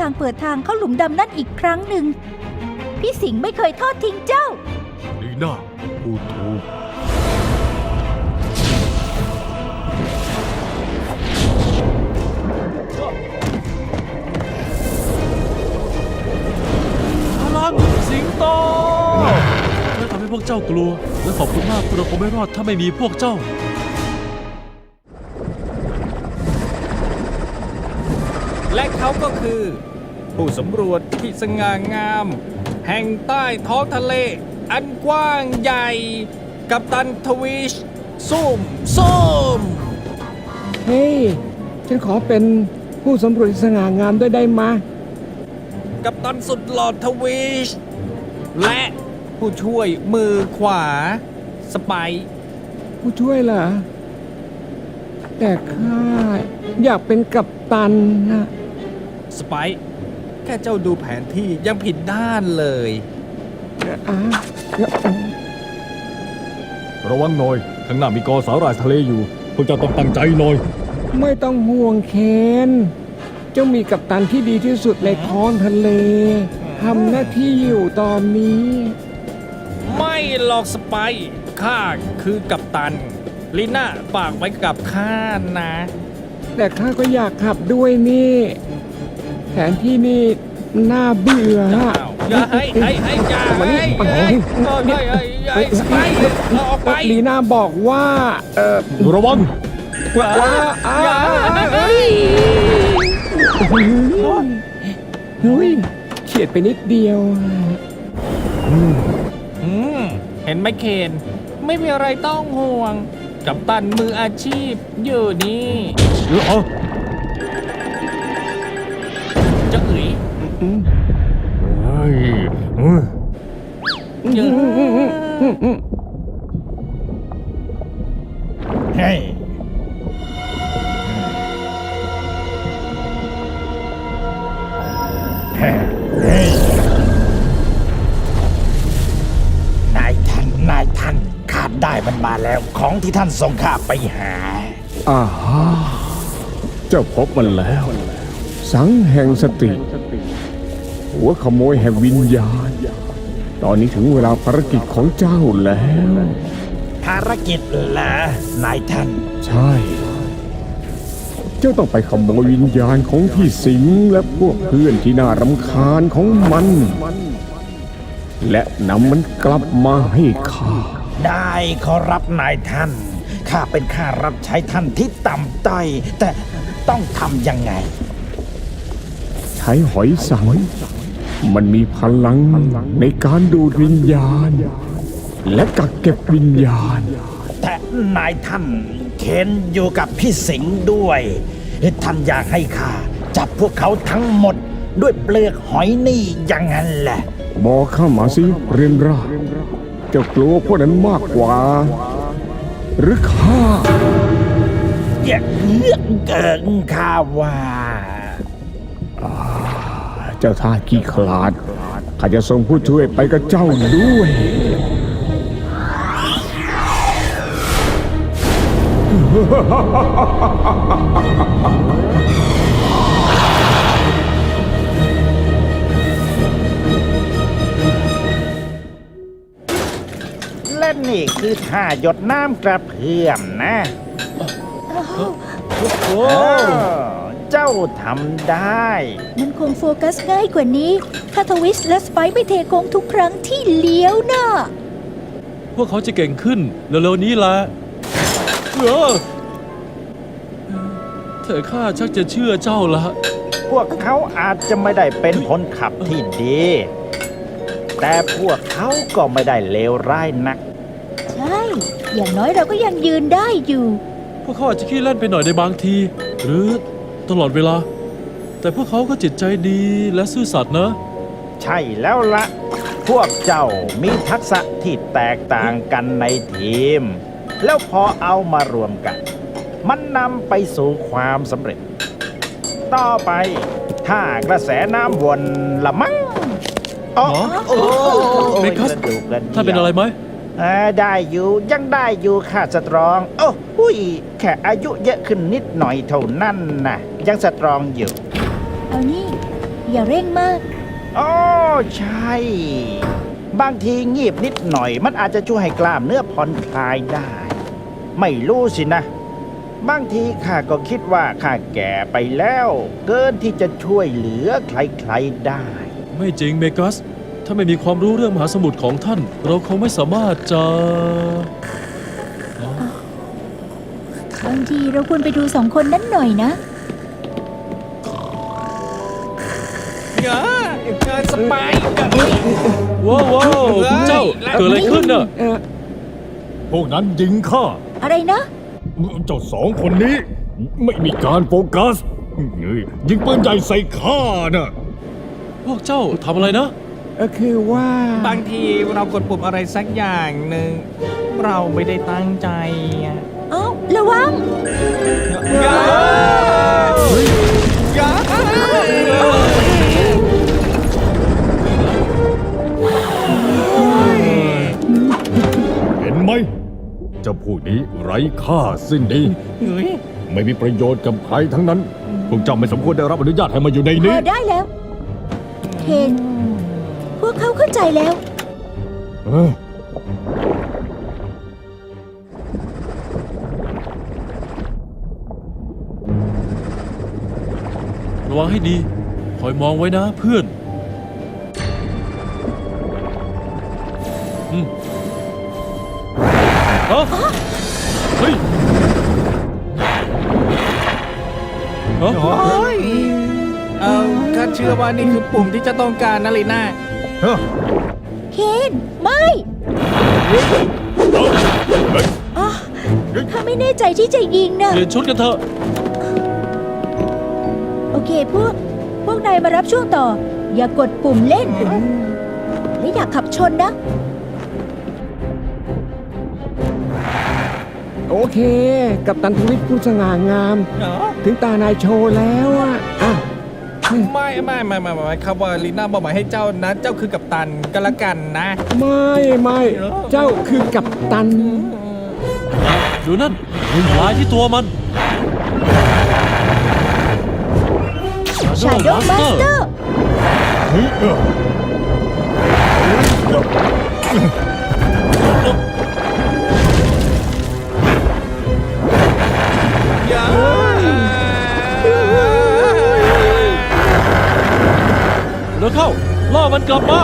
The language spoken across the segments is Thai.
างเปิดทางเข้าหลุมดำนั่นอีกครั้งหนึ่งพี่สิงห์ไม่เคยทอดทิ้งเจ้าลีน่าพูดถูกพลังสิงโตช่วยทำให้พวกเจ้ากลัวและขอบคุณมากเราคงไม่รอดถ้าไม่มีพวกเจ้าและเขาก็คือ ผู้สำรวจที่สง่างาม แห่งใต้ท้องทะเล อันกว้างใหญ่ กัปตันทวิชซุ่ม เฮ้ย ฉันขอเป็นผู้สำรวจสง่างามด้วยได้ไหม กัปตันสุดหล่อทวิชและผู้ช่วยมือขวา สไปซ์ ผู้ช่วยเหรอ แต่ข้าอยากเป็นกัปตันนะ สไปซ์แค่เจ้าดูแผนที่ยังผิดด้านเลย อ่ะ ระวังหน่อยข้างหน้ามีกอสาหร่ายทะเลอยู่พวกเจ้าต้องตั้งใจหน่อยไม่ต้องห่วงเคนเจ้ามีกัปตันที่ดีที่สุดในท้องทะเลทำหน้าที่อยู่ตอนนี้ ไม่หลอกสไปซ์ข้าคือกัปตันลีน่าฝากไว้กับข้านะ แต่ข้าก็อยากขับด้วยนี่แผนที่นี่น่าเบื่อ อย่าให้อย่าให้สไปซ์ออกไป ลีน่าบอกว่าระวังเฮ้ยเฉียดไปนิดเดียว เห็นไหมเคนไม่มีอะไรต้องห่วงกัปตันมืออาชีพอยู่นี่จะเอ๋ยเฮ้ยนายท่านข้าได้มันมาแล้วของที่ท่านส่งข้าไปหา เจ้าพบมันแล้ว สังแห่งสติ หัวขโมยแห่งวิญญาณ ตอนนี้ถึงเวลาภารกิจของเจ้าแล้ว ภารกิจเหรอนายท่าน ใช่ เจ้าต้องไปขโมยวิญญาณของพี่สิงห์และพวกเพื่อนที่น่ารำคาญของมัน และนำมันกลับมาให้ข้า ได้ขอรับนายท่านข้าเป็นข้ารับใช้ท่านที่ต่ำต้อยแต่ต้องทำยังไง ใช้หอยสัง มันมีพลังในการดูดวิญญาณ และกักเก็บวิญญาณ แต่นายท่านเคนอยู่กับพี่สิงห์ด้วยท่านอยากให้ข้าจับพวกเขาทั้งหมดด้วยเปลือกหอยนี่อย่างนั้นแหละ บอกข้ามาสิเรียนร่าเจ้ากลัวพวกนั้นมากกว่า หรือข้า อย่าเลือกเกินข้าว่า เจ้าท่าขี้ขลาดข้าจะส่งผู้ช่วยไปกับเจ้าด้วยและนี่คือท่าหยดน้ำกระเพื่อมนะเจ้าทำได้ มันคงโฟกัสง่ายกว่านี้ถ้าทวิสและสไปซ์ไม่เทโค้งทุกครั้งที่เลี้ยวน่ะ พวกเขาจะเก่งขึ้นเร็วๆนี้แหละเธอข้าชักจะเชื่อเจ้าละ พวกเขาอาจจะไม่ได้เป็นคนขับที่ดี แต่พวกเขาก็ไม่ได้เลวร้ายนัก ใช่ อย่างน้อยเราก็ยังยืนได้อยู่ พวกเขาอาจจะขี้เล่นไปหน่อยในบางที หรือตลอดเวลา แต่พวกเขาก็จิตใจดีและซื่อสัตย์นะ ใช่แล้วละพวกเจ้ามีทักษะที่แตกต่างกันในทีม แล้วพอเอามารวมกัน มันนำไปสู่ความสำเร็จ ต่อไปถ้ากระแสน้ำวนละมั้งเมคัสถ้าเป็นอะไรไหม ได้อยู่ยังได้อยู่ค่ะสตรองโอ้หุยแค่อายุเยอะขึ้นนิดหน่อยเท่านั้นนะยังสตรองอยู่ เอานี่ อย่าเร่งมาก อ๋อใช่ บางทีงีบนิดหน่อย มันอาจจะช่วยให้กล้ามเนื้อผ่อนคลายได้ ไม่รู้สินะ บางทีข้าก็คิดว่าข้าแก่ไปแล้ว เกินที่จะช่วยเหลือใครๆได้ ไม่จริงเมกัส ถ้าไม่มีความรู้เรื่องมหาสมุทรของท่าน เราคงไม่สามารถจะ บางทีเราควรไปดูสองคนนั้นหน่อยนะ สบาย ว้าวว้าวพวกเจ้าเกิดอะไรขึ้นน่ะ พวกนั้นยิงข้า อะไรนะ เจ้าสองคนนี้ ไม่มีการโฟกัสยิงปืนใหญ่ใส่ข้าน่ะ พวกเจ้าทำอะไรนะ คือว่า บางทีเรากดปุ่มอะไรสักอย่างหนึ่ง เราไม่ได้ตั้งใจอะ เอ้า ระวัง เห็นไหมเจ้าผู้นี้ไร้ค่าสิ้นดี เฮ้ย ไม่มีประโยชน์กับใครทั้งนั้น พวกเจ้าไม่สมควรได้รับอนุญาตให้มาอยู่ใน พ นี้ อได้แล้ว เคนพวกเขาเข้าใจแล้ว เออ ระวังให้ดี คอยมองไว้นะเพื่อนฮะเฮ้ยฮะ โอ้ยข้าเชื่อว่านี่คือปุ่มที่จะต้องการนะลีน่า เคนไม่อ๋อข้าไม่แน่ใจที่จะยิงนะ เปลี่ยนชุดกันเถอะ โอเคพวกนายมารับช่วงต่อ อย่ากดปุ่มเล่น และอย่าขับชนนะ โอเค กับตันทวิทย์ผู้สง่างาม ถึงตานายโชว์แล้วอ่ะ ไม่ครับว่าลีน่าบอกหมายให้เจ้านะ เจ้าคือกัปตันก็แล้วกันนะ ไม่เจ้าคือกับตัน ดูนั่นลายที่ตัวมัน ชายโดว์มาสเตอร์ เร็วเข้า ล่อมันกลับมา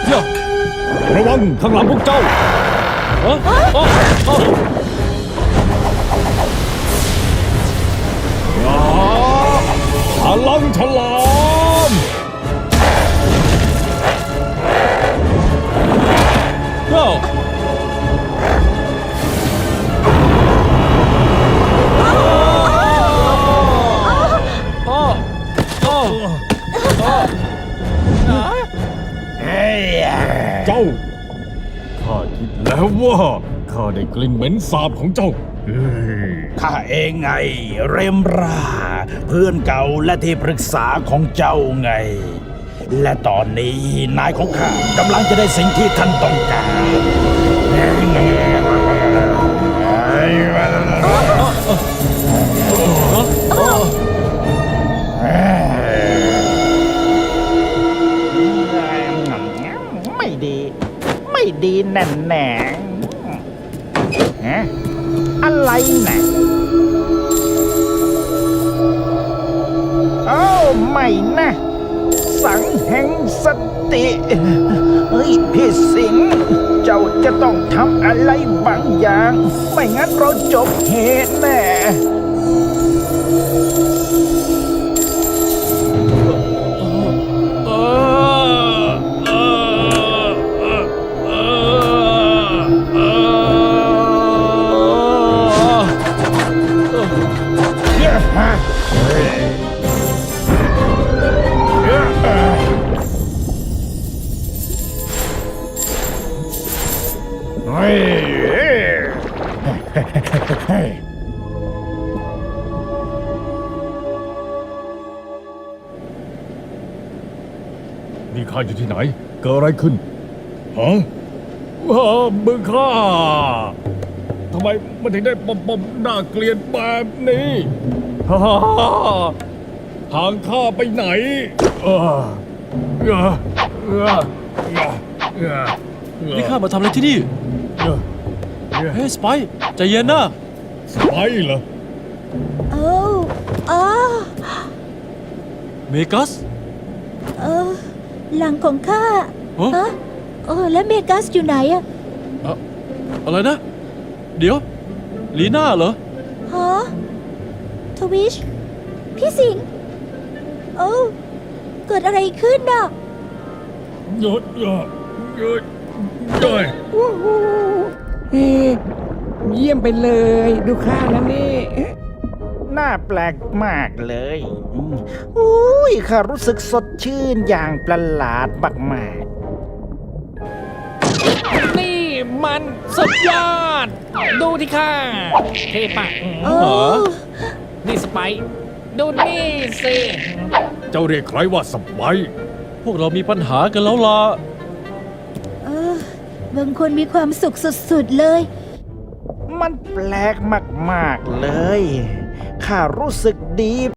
เดี๋ยว ระวังข้างหลังพวกเจ้า ฮะอ๋ออ๋อ พลังฉลาม เดี๋ยวอ๋ออ๋อ เจ้า ข้าคิดแล้วว่าข้าได้กลิ่นเหม็นสาบของเจ้าเฮ้ย ข้าเองไง เรมรา เพื่อนเก่าและที่ปรึกษาของเจ้าไง และตอนนี้นายของข้ากำลังจะได้สิ่งที่ท่านต้องการไม่ดี ไม่ดีแน่แน่ฮะอะไรนะเอ้าไม่นะ สังแห่งสติ เฮ้ยพี่สิงห์เจ้าจะต้องทำอะไรบางอย่าง ไม่งั้นเราจบเหตุแน่ นี่ข้าอยู่ที่ไหน เกิดอะไรขึ้น ฮะมึงข้าทำไมมันถึงได้ปอมๆน่าเกลียดแบบนี้ฮ่าห่างข้าไปไหนเออเออเออเออเออ นี่ข้ามาทำอะไรที่นี่ เฮ้ยสไปซ์ใจเย็นนะ ไปเหรอ เอ้าอ๋อ เมกัส หลังของข้า ฮะ ฮะแล้วเมกัสอยู่ไหนอะ อะไรนะ เดี๋ยว ลีน่าเหรอ ฮะทวิช พี่สิงห์โอ้เกิดอะไรขึ้นน่ะ หยุดหยุดหยุดหยุด เยี่ยมไปเลย ดูข้านะนี่ น่าแปลกมากเลยอุ้ยข้ารู้สึกสดชื่นอย่างประหลาดมาก นี่มันสุดยอด ดูที่ข้าเท่ปะ โอ้ เหรอ นี่สไปซ์ดูนี่สิ เจ้าเรียกใครว่าสไปซ์ พวกเรามีปัญหากันแล้วล่ะ บางคนมีความสุขสุดๆเลย ๆ มันแปลกมากๆเลย ข้ารู้สึกดี